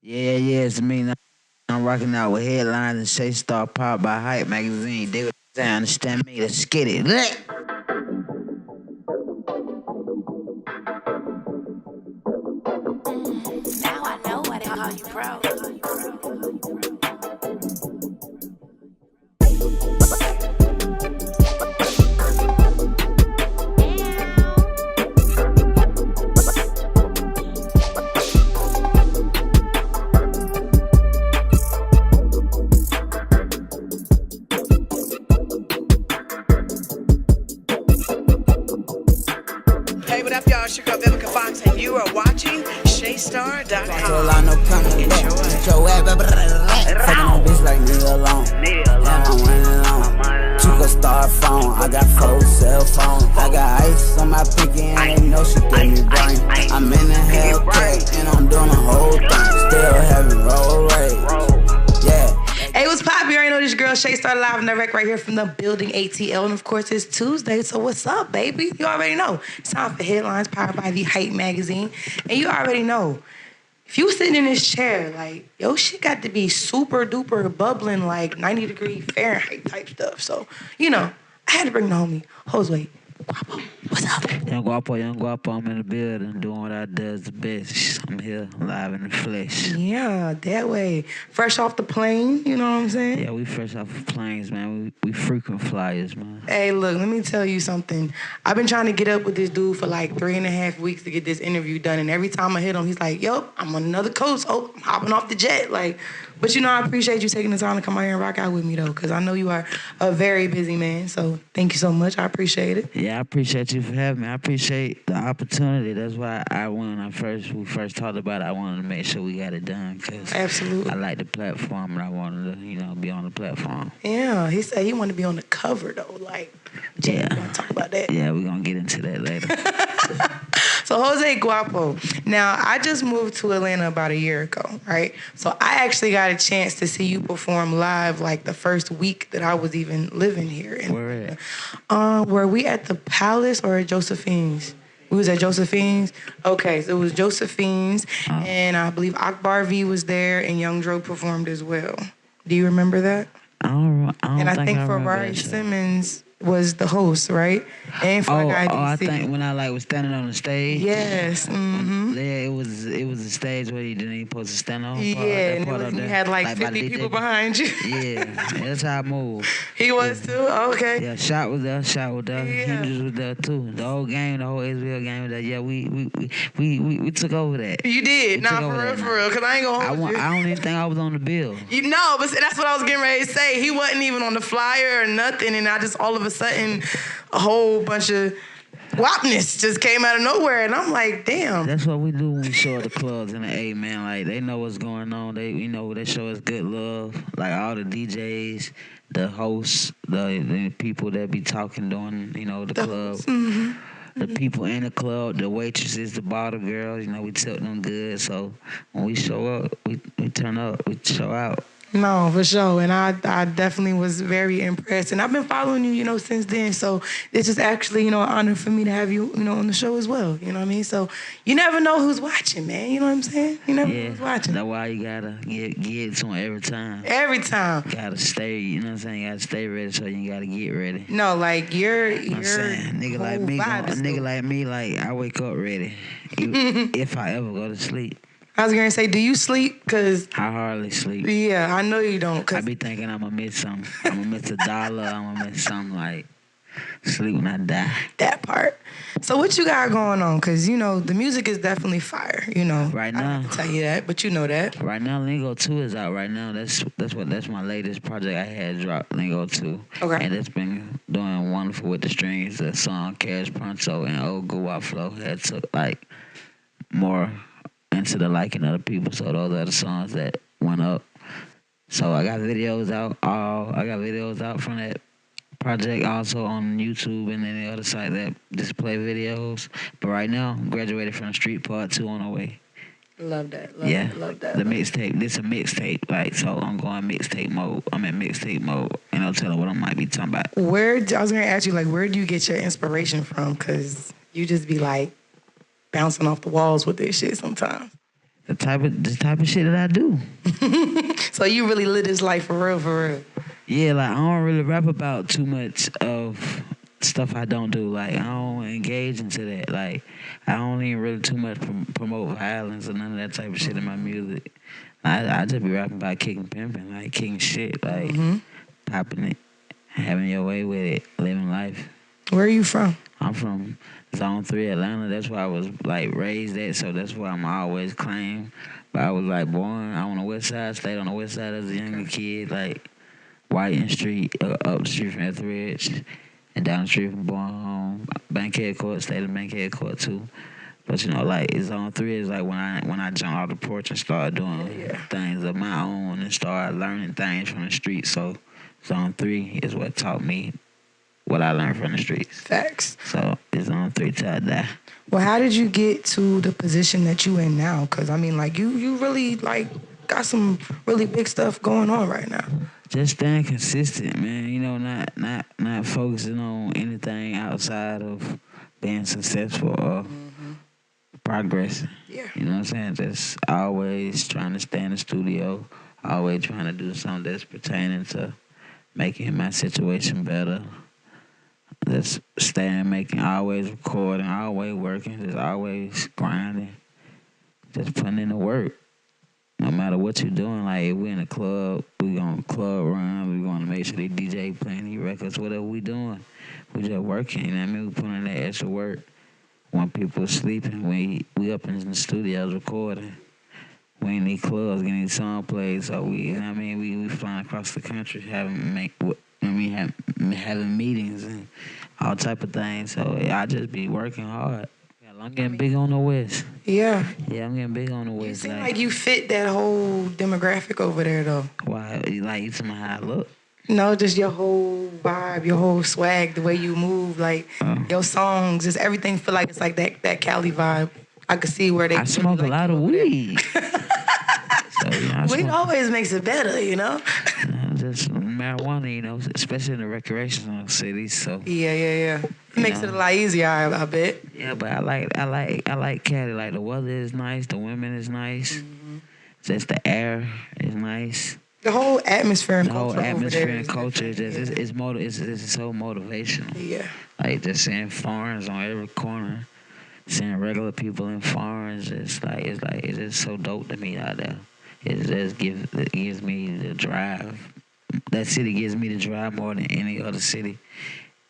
Yeah, it's me. Now I'm rocking out with headlines and Shay Star Pop by Hype Magazine. They would understand me. Let's get it. Now I know why they call you pro. Hey, what up, y'all? Sugar Vivica Fox, and you are watching ShayStar.com. So I know come to back. Get your ass fucking on bitch like nigga alone. Yeah, I'm running on. Took a star phone. I got 4 cell phones. I got ice on my pinky and they know she gave me brain. I'm in the Hellcat and I'm doing the whole thing. Still having roll rage. Yeah. Hey, what's poppin'? You already know this your girl ShayStar live and direct right here from the building ATL. And of course, it's Tuesday, so what's up, baby? You already know. It's time for headlines powered by the Hype Magazine. And you already know, if you sitting in this chair, like, yo, shit got to be super duper bubbling, like 90-degree Fahrenheit type stuff. So, you know, I had to bring the homie, Jose Guapo. What's up? Young Guapo, I'm in the building doing what I does the best. I'm here live in the flesh. Yeah, that way. Fresh off the plane, you know what I'm saying? Yeah, we fresh off of planes, man. We frequent flyers, man. Hey, look, let me tell you something. I've been trying to get up with this dude for like 3.5 weeks to get this interview done. And every time I hit him, he's like, yo, I'm on another coast. Oh, I'm hopping off the jet. Like, but you know, I appreciate you taking the time to come out here and rock out with me, though, because I know you are a very busy man. So thank you so much. I appreciate it. Yeah, I appreciate you for having me. I appreciate the opportunity. That's why when we first talked about it, I wanted to make sure we got it done. Cause Absolutely. I like the platform and I wanted to, be on the platform. Yeah, he said he wanted to be on the cover, though. Like, yeah. We're going to talk about that. Yeah, we're going to get into that later. So Jose Guapo. Now, I just moved to Atlanta about a year ago, right? So I actually got a chance to see you perform live like the first week that I was even living here. Where at? Were we at the Palace or at Josephine's? We was at Josephine's. Okay, so it was Josephine's, and I believe Akbar V was there, and Young Dro performed as well. Do you remember that? I don't And I think remember Ferrari that show. Simmons was the host, right? And for I think when I was standing on the stage. Yes. Mm-hmm. Yeah, it was a stage where you didn't supposed to stand on. Yeah, and you had like 50 people behind you. Yeah, that's how I moved. He was too? Okay. Yeah, Shot was there. Yeah. Hendrix was there too. The whole SBL game was there. Yeah, we took over that. You did? We took Nah, over for real, because I ain't gonna hold you. I don't even think I was on the bill. You know, but that's what I was getting ready to say. He wasn't even on the flyer or nothing, and I just all of a sudden, a whole bunch of wapness just came out of nowhere, and I'm like, damn. That's what we do when we show at the clubs in the A, man. Like, they know what's going on. They show us good love. Like, all the DJs, the hosts, the people that be talking during, the club. Mm-hmm. The people in the club, the waitresses, the bottle girls, we tilt them good. So when we show up, we turn up, we show out. No, for sure. And I definitely was very impressed. And I've been following you, since then. So it's just actually, an honor for me to have you, on the show as well. You know what I mean? So you never know who's watching, man. You know what I'm saying? You never know who's watching. That's why you gotta get to them every time. Every time. Gotta stay, you know what I'm saying? You gotta stay ready, so you gotta get ready. No, like you're nigga like me, like I wake up ready. If I ever go to sleep. I was going to say, do you sleep? Because I hardly sleep. Yeah, I know you don't. I be thinking I'm going to miss something. I'm going to miss $1. I'm going to miss something like sleep when I die. That part. So what you got going on? Because, the music is definitely fire, Right now. I can tell you that, but you know that. Right now, Lingo 2 is out right now. That's my latest project I had dropped, Lingo 2. Okay. And it's been doing wonderful with the strings. The song Cash Pronto and Old Guapo Flow had took, like, more into the liking of the people, so those are the songs that went up. So I got videos out. I got videos out from that project also on YouTube and any other site that display videos. But right now, I'm graduated from the Street Part 2 on the way. Love that. Love that. The mixtape. This a mixtape. Like, so I'm going mixtape mode. I'm in mixtape mode. And I'll tell her what I might be talking about. I was going to ask you, like, where do you get your inspiration from? Because you just be, like, bouncing off the walls with this shit sometimes. The type of shit that I do. So you really live this life for real, for real. Yeah, like I don't really rap about too much of stuff I don't do. Like I don't engage into that. Like I don't even really too much promote violence or none of that type of shit in my music. I just be rapping about kicking pimping, like kicking shit, like popping it, having your way with it, living life. Where are you from? I'm from Zone 3 Atlanta. That's where I was like raised at, so that's where I'm always claimed. But I was like born on the west side, stayed on the west side as a younger kid, like Whiting Street, up the street from Etheridge, and down the street from Born Home. Bankhead Court, stayed in Bankhead Court too. But you know, like Zone 3 is like when I jumped off the porch and started doing things of my own and started learning things from the street. So Zone 3 is what taught me what I learned from the streets. Facts. So it's Zone 3 till I die. Well, how did you get to the position that you in now? Because, I mean, like, you really, like, got some really big stuff going on right now. Just staying consistent, man. You know, not focusing on anything outside of being successful or progressing. Yeah. You know what I'm saying? Just always trying to stay in the studio, always trying to do something that's pertaining to making my situation better. Just staying, making, always recording, always working, just always grinding, just putting in the work. No matter what you're doing, like if we in a club, we gonna club run, we gonna make sure they DJ playing these records, whatever we doing, we just working, you know what I mean? We putting in that extra work. When people sleeping, we up in the studios recording. We in these clubs getting these songs played, so we, you know what I mean? We flying across the country having meetings and all type of things. So I just be working hard. I'm getting big on the West. Yeah. Yeah, I'm getting big on the West. You seem like you fit that whole demographic over there, though. Why? Like, you tell me how I look? No, just your whole vibe, your whole swag, the way you move, like your songs, just everything feel like it's like that Cali vibe. I could see where they. I smoke a lot of weed. So, you know, weed always makes it better, you know. Just marijuana, you know, especially in the recreational cities. So yeah. It makes it a lot easier, I bet. Yeah, but I like Cali. Like the weather is nice, the women is nice, just the air is nice. The whole atmosphere and the culture. The whole atmosphere and over culture is it's so motivational. Yeah. Like just seeing foreigners on every corner, seeing regular people in foreigners, it's just so dope to me out there. It just gives me the drive. That city gives me the drive more than any other city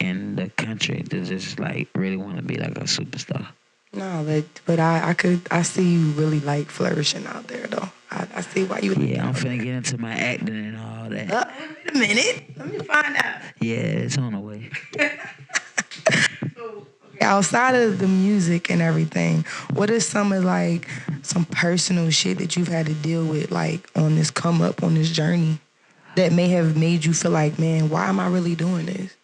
in the country to just like really want to be like a superstar. No, but I see you really like flourishing out there though. I see why you. Yeah, I'm finna get into my acting and all that. Wait a minute, let me find out. Yeah, it's on the way. Outside of the music and everything, what is some personal shit that you've had to deal with, like on this come up, on this journey, that may have made you feel like, man, why am I really doing this?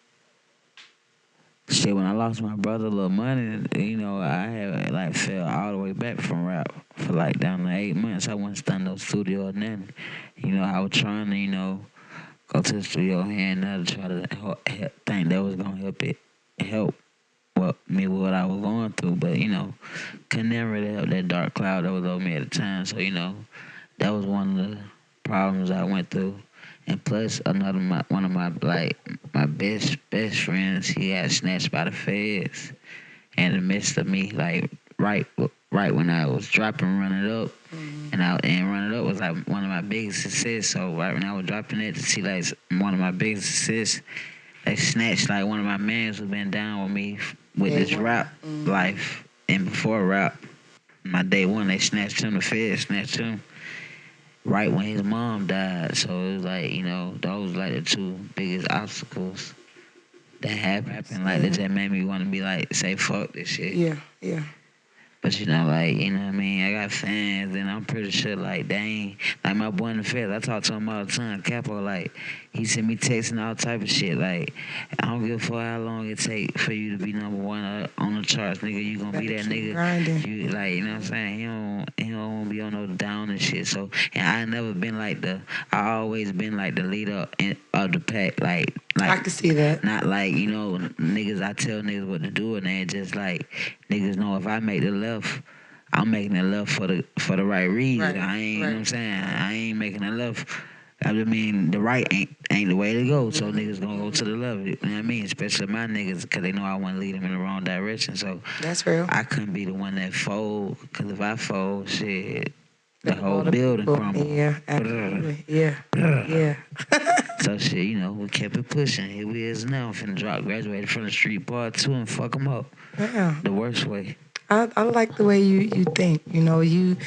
Shit, when I lost my brother, Lil Money, you know, I had like fell all the way back from rap for like down to 8 months. I wasn't studying no studio or nothing. You know, I was trying to, you know, go to the studio here and there to try to think that was gonna help me with what I was going through. But you know, couldn't never really help that dark cloud that was over me at the time. So you know, that was one of the problems I went through. And plus, one of my best friends, he got snatched by the feds in the midst of me, like right when I was dropping Run It Up, and Run It Up was like one of my biggest success. So right when I was dropping it to see like one of my biggest success, they snatched like one of my mans who been down with me with this rap life, and before rap, my day one, they snatched him. The feds snatched him. Right when his mom died. So it was like, you know, those like the two biggest obstacles that happened. Like, that just made me want to be like, say, fuck this shit. Yeah. But, you know, like, you know what I mean? I got fans, and I'm pretty sure, like, they ain't, like, my boy in the feds, I talk to him all the time, Capo, like, he sent me texts and all type of shit. Like, I don't give a fuck how long it take for you to be number one on the charts, nigga. You gonna be that nigga. Grinding. You, like, you know what I'm saying? He don't want to be on no down and shit. So, and I never been I always been like the leader of the pack. Like, I can see that. Not like, you know, niggas, I tell niggas what to do, and they just like, niggas know if I make the left, I'm making it love for the right reason. Right, I ain't, you know what I'm right. saying? I ain't making it love. I mean, the right ain't the way to go. So niggas gonna go to the left. You know what I mean? Especially my niggas, because they know I want to lead them in the wrong direction. So That's real. I couldn't be the one that fold, because if I fold, shit, the All whole the building people. crumble. Yeah, absolutely. Yeah. So shit, you know, we kept it pushing. Here we is now. I'm finna drop Graduated from the Street Part 2 and fuck them up. Yeah. The worst way. I like the way you think. You know, you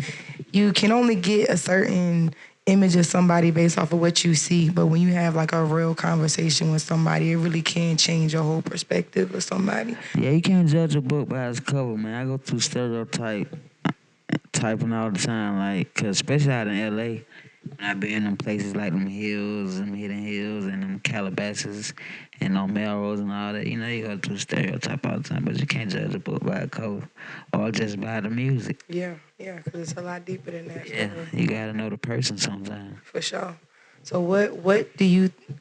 can only get a certain image of somebody based off of what you see, but when you have like a real conversation with somebody, it really can change your whole perspective of somebody. Yeah, you can't judge a book by its cover, man. I go through typing all the time, like, cause especially out in L.A., when I be in them places like them hills, them hidden hills, and them Calabasas, and on Melrose and all that, you know, you go through stereotype all the time, but you can't judge a book by a cover or just by the music. Yeah, because it's a lot deeper than that. Yeah, you gotta know the person sometimes. For sure. So what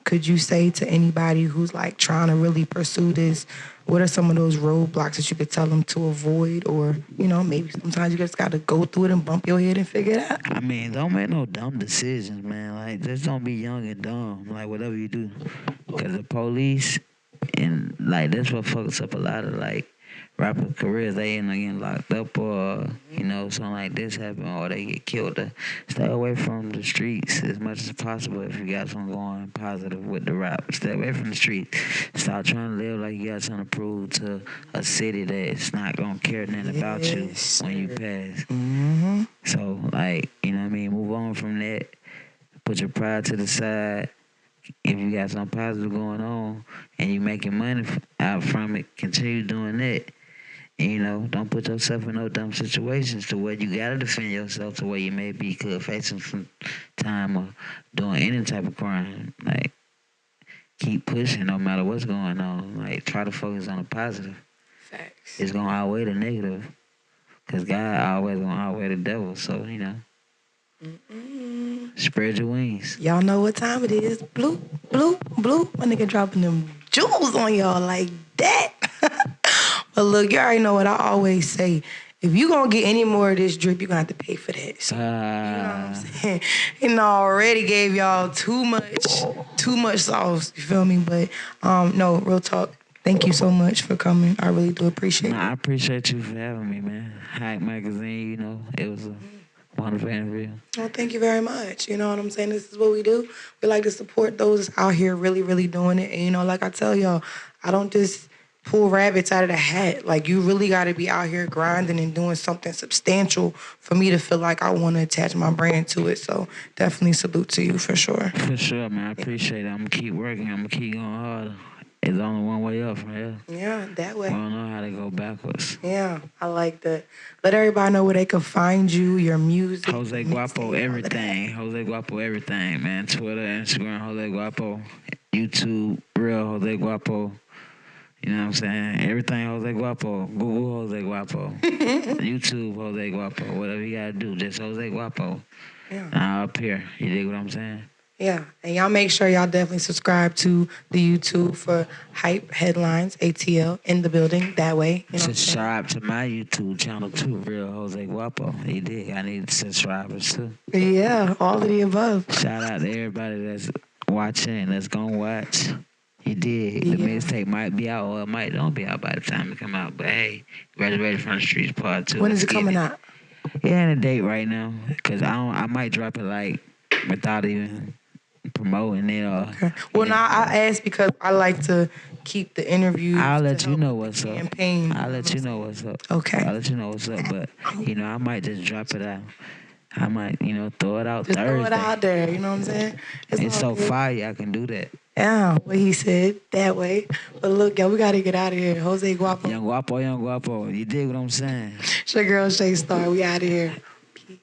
could you say to anybody who's like trying to really pursue this? What are some of those roadblocks that you could tell them to avoid? Or, you know, maybe sometimes you just got to go through it and bump your head and figure it out. I mean, don't make no dumb decisions, man. Like, just don't be young and dumb, like, whatever you do. Because the police, and, like, that's what fucks up a lot of, like, rapper careers. They end up getting locked up or, you know, something like this happen or they get killed. Stay away from the streets as much as possible if you got something going positive with the rap. Stay away from the streets. Stop trying to live like you got something to prove to a city that's not going to care nothing about you when you pass. Mm-hmm. So, like, you know what I mean? Move on from that. Put your pride to the side. If you got something positive going on and you making money out from it, continue doing that. And, you know, don't put yourself in no dumb situations to where you gotta defend yourself to where you may be facing some time or doing any type of crime. Like, keep pushing no matter what's going on. Like, try to focus on the positive. Facts. It's gonna outweigh the negative. Because God always gonna outweigh the devil. So, you know, spread your wings. Y'all know what time it is. Bloop, bloop, bloop. My nigga dropping them jewels on y'all like that. But look, you already know what I always say. If you gonna get any more of this drip, you're gonna have to pay for that. So, you know what I'm saying? And I already gave y'all too much sauce. You feel me? But no, real talk. Thank you so much for coming. I really do appreciate it. I appreciate you for having me, man. Hype Magazine, you know, it was a wonderful interview. Well, thank you very much. You know what I'm saying? This is what we do. We like to support those out here really, really doing it. And, you know, like I tell y'all, I don't just pull rabbits out of the hat. Like, you really got to be out here grinding and doing something substantial for me to feel like I want to attach my brand to it. So definitely salute to you for sure. For sure, man. I appreciate it. I'm going to keep working. I'm going to keep going harder. It's only one way up from here. Yeah, that way. I don't know how to go backwards. Yeah, I like that. Let everybody know where they can find you, your music. Jose Guapo everything. Jose Guapo everything, man. Twitter, Instagram, Jose Guapo. YouTube, real Jose Guapo. You know what I'm saying? Everything Jose Guapo. Google Jose Guapo. YouTube Jose Guapo. Whatever you gotta do, just Jose Guapo. Yeah. Now up here. You dig what I'm saying? Yeah, and y'all make sure y'all definitely subscribe to the YouTube for Hype Headlines ATL in the building. That way, you know. Subscribe to my YouTube channel too, real Jose Guapo. You dig? I need subscribers too. Yeah, all of the above. Shout out to everybody that's watching, that's gonna watch. You dig? The mixtape might be out or it might don't be out by the time it come out. But hey, Graduated from the Streets Part 2. When is it coming out? Yeah, in a date right now. Cause I might drop it like without even promoting it or. Okay. Well, now I ask because I like to keep the interviews. I'll let you know what's up. Campaign. I'll let you know what's up. Okay. I'll let you know what's up. But you know, I might just drop it out. I might, you know, throw it out just Thursday. Throw it out there. You know what I'm saying? It's so good. fire. I can do that. Yeah, what he said that way. But look, y'all, we gotta get out of here. Jose Guapo. Young Guapo. You dig what I'm saying? It's your girl Shay Star. We out of here. Peace.